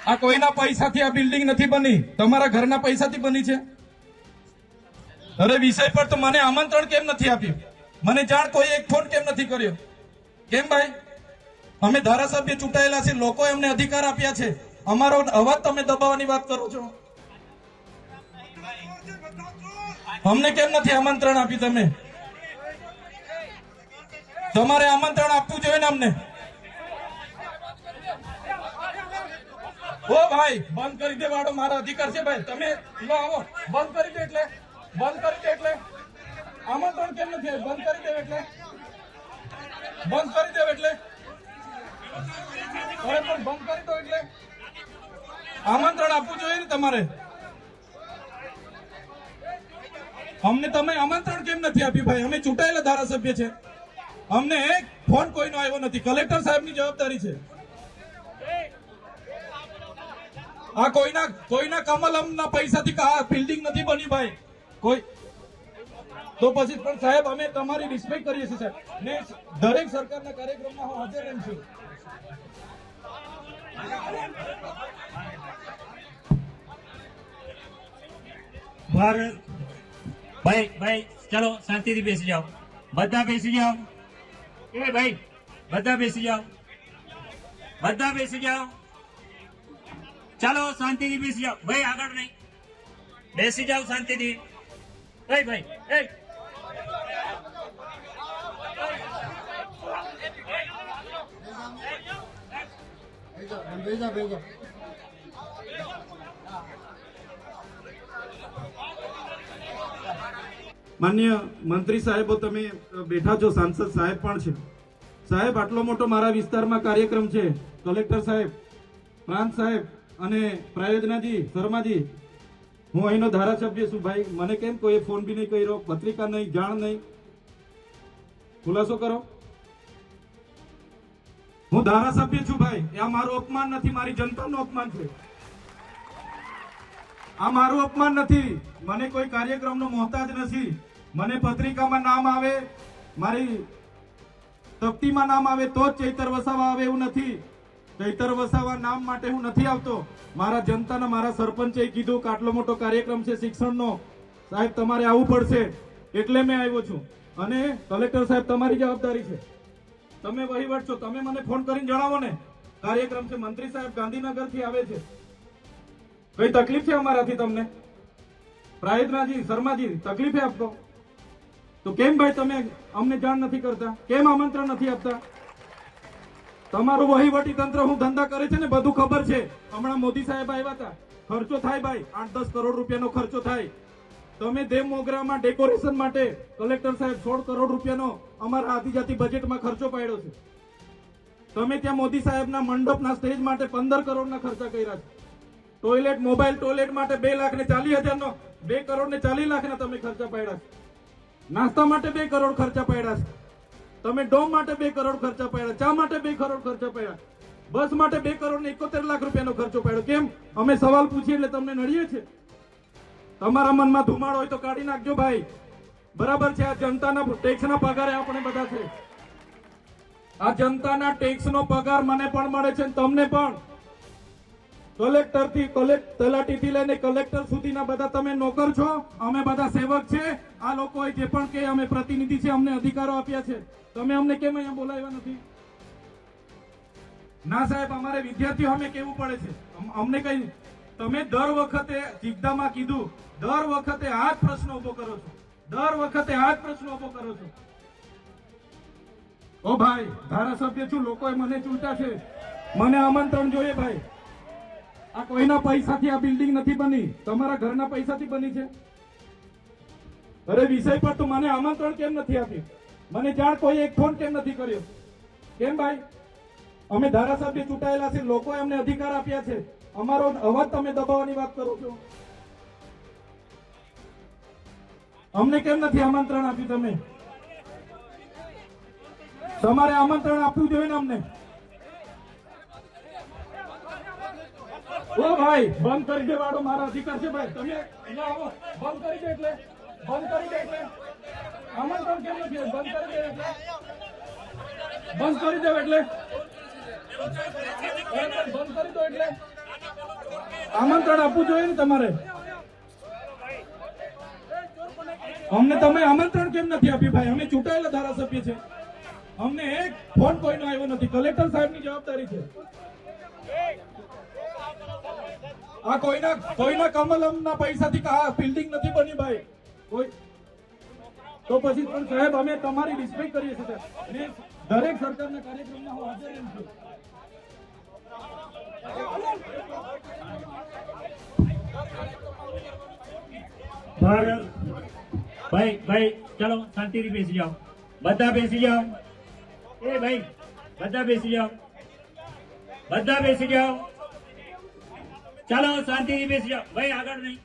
આ કોઈના પૈસાથી આ બિલ્ડિંગ નથી બની, તમારા ઘરના પૈસાથી બની છે. અરે વિષય પર તો મને આમંત્રણ કેમ નથી આપ્યું? મને જાણ કોઈ એક ફોન કેમ નથી કર્યો? કેમ ભાઈ? અમે ધારાસભ્ય ચૂંટાયેલા છે, લોકો એમને અધિકાર આપ્યા છે, અમારો અવાજ તમે દબાવવાની વાત કરો છો. અમને કેમ નથી આમંત્રણ આપ્યું? તમે તમારે આમંત્રણ આપવું જોઈએ ને અમને. ઓ ભાઈ, બંધ કરી દે વાળો, મારા અધિકાર છે ભાઈ. તમે લો આવો, બંધ કરી દે એટલે આમંત્રણ કેમ નથી? બંધ કરી દે એટલે બંધ કરી દે એટલે અરે પણ બંધ કરી દો એટલે આમંત્રણ આપવું જોઈએ ને તમારે. અમને તમે આમંત્રણ કેમ નથી આપ્યું ભાઈ? અમે ચૂંટાયેલા ધારાસભ્ય છે, અમને એક ફોન કોઈનો આવ્યો નથી. કલેક્ટર સાહેબની જવાબદારી છે. આ કોઈના કમલમના પૈસાથી આ બિલ્ડિંગ નથી બની ભાઈ. કોઈ તો પછી પણ સાહેબ અમે તમારી રિસ્પેક્ટ કરીએ છીએ સાહેબ, ને દરેક સરકારના કાર્યક્રમમાં હું હાજર રહું છું. ભાઈ ચલો શાંતિથી બેસી જાઓ, બધા બેસી જાઓ. એ ભાઈ બધા બેસી જાઓ, બધા બેસી જાઓ. ચાલો શાંતિથી બેસી જાઓ ભાઈ, આગળ નહીં, બેસી જાઓ શાંતિથી. એ ભાઈ એ માન્ય મંત્રી સાહેબો, તમે બેઠા છો, સાંસદ સાહેબ પણ છે. સાહેબ, આટલો મોટો મારા વિસ્તારમાં કાર્યક્રમ છે. કલેક્ટર સાહેબ, પ્રાંત સાહેબ અને પ્રાયોજનાજી, શર્માજી, હું અહીંનો ધારાસભ્ય છું ભાઈ. મને કેમ કોઈ ફોન બી નહીં કર્યો, પત્રિકા નહીં, જાણ નહીં? ખુલાસો કરો. હું ધારાસભ્ય છું ભાઈ. આ મારું અપમાન નથી, મારી જનતાનું અપમાન છે. આ મારું અપમાન નથી. મને કોઈ કાર્યક્રમનો મોહતાજ નથી. મને પત્રિકામાં નામ આવે, મારી તકતીમાં નામ આવે તો જ ચૈતર વસાવા આવે એવું નથી. ચૈતર વસાવા નામ માટે હું નથી આવતો. મારા જનતાના, મારા સરપંચે કીધું કે આટલો મોટો કાર્યક્રમ છે શિક્ષણનો, સાહેબ તમારે આવવું પડશે, એટલે મેં આવ્યો છું. અને કલેક્ટર સાહેબ, તમારી જવાબદારી છે, તમે વહીવટ છો, તમે મને ફોન કરીને જણાવો ને કાર્યક્રમ છે. મંત્રી સાહેબ ગાંધીનગરથી આવે છે, કઈ તકલીફ છે અમારાથી તમને? પ્રાયોજનાજી, શર્માજી, તકલીફ આપતો તો કેમ ભાઈ તમે અમને જાણ નથી કરતા? કેમ આમંત્રણ નથી આપતા? તમારું વહીવટી તંત્ર હું ધંધા કરે છે ને બધું ખબર છે. હમણાં મોદી સાહેબ આવ્યા હતા, ખર્ચો થાય ભાઈ, 8-10 કરોડ રૂપિયાનો ખર્ચો થાય. તમે દેવ મોગરામાં ડેકોરેશન માટે કલેક્ટર સાહેબ 16 કરોડ રૂપિયાનો અમારા આદિજાતિ બજેટમાં ખર્ચો પાડ્યો છે. તમે ત્યાં મોદી સાહેબના મંડપના સ્ટેજ માટે 15 કરોડના ખર્ચા કર્યા છે. ટોયલેટ, મોબાઈલ ટોયલેટ માટે 2,40,000નો 2 કરોડ ને 40 લાખના તમે ખર્ચા પાડ્યા છે. નાસ્તા માટે 2 કરોડ ખર્ચા પાડ્યા છે. તમે ડોમ માટે 2 કરોડ ખર્ચા પાડ્યા, ચા માટે 2 કરોડ ખર્ચા પાડ્યા, બસ માટે 2 કરોડ ને 71 લાખ રૂપિયાનો ખર્ચો પાડ્યો. કેમ? અમે સવાલ પૂછીએ એટલે તમને નડીએ છે? તમારા મનમાં ધુમાડો હોય તો કાઢી નાખજો ભાઈ. બરાબર છે, આ જનતાના ટેક્સના પગારે આપણે બધા છે. આ જનતાના ટેક્સનો પગાર મને પણ મળે છે, તમને પણ. કલેક્ટરથી તલાટીથી લઈને કલેક્ટર સુધીના બધા તમે નોકર છો, અમે બધા સેવક છે. આ લોકોએ જે પણ કે અમે પ્રતિનિધિ છે, અમને અધિકારો આપ્યા છે. તમે અમને કેમ અહીંયા બોલાવ્યા નથી? ના સાહેબ, અમારે વિદ્યાર્થીઓ અમે કેવું પડે છે, અમને કઈ. તમે દર વખતે ચિકદામાં કીધું, દર વખતે આ જ પ્રશ્ન ઉભો કરો છો, દર વખતે આ જ પ્રશ્ન ઉભો કરો છો. ઓ ભાઈ, ધારાસભ્ય છું, લોકોએ મને ચૂંટ્યા છે, મને આમંત્રણ જોઈએ ભાઈ. આ કોઈના પૈસાથી આ બિલ્ડિંગ નથી બની, તમારા ઘરના પૈસાથી બની છે. અરે વિષય પર તો મને આમંત્રણ કેમ નથી આપ્યું? મને જાણ કોઈ એક ફોન કેમ નથી કર્યો? કેમ ભાઈ? અમે ધારાસભ્ય ચૂંટાયેલા છે, લોકો એમને અધિકાર આપ્યા છે, અમારો અવાજ તમે દબાવવાની વાત કરો છો. અમને કેમ નથી આમંત્રણ આપ્યું? તમે તમારે આમંત્રણ આપવું જોઈએ ને અમને. ઓ ભાઈ, બંધ કરી દે વાળો, મારા અધિકાર છે ભાઈ. તમે આવો, બંધ કરી દે એટલે આમંત્રણ કેમ નથી? બંધ કરી દે એટલે બંધ કરી દો એટલે આમંત્રણ આપવું જોઈએ ને તમારે. અમને તમે આમંત્રણ કેમ નથી આપ્યું ભાઈ? અમે ચૂંટાયેલા ધારાસભ્ય છે, અમને એક ફોન કોઈનો આવ્યો નથી. કલેક્ટર સાહેબની જવાબદારી છે. આ કોઈના કમલમના પૈસાથી આ બિલ્ડિંગ નથી બની ભાઈ. કોઈ તો પછી પણ સાહેબ અમે તમારી રિસ્પેક્ટ કરીએ છીએ અને દરેક સરકારના કાર્યક્રમમાં હું હાજર રહું છું. ભાઈ ચલો શાંતિથી બેસી જાઓ, બધા બેસી જાઓ. એ ભાઈ બધા બેસી જાઓ, બધા બેસી જાઓ. ચાલો શાંતિથી બેસી જાઓ ભાઈ, આગળ નહીં.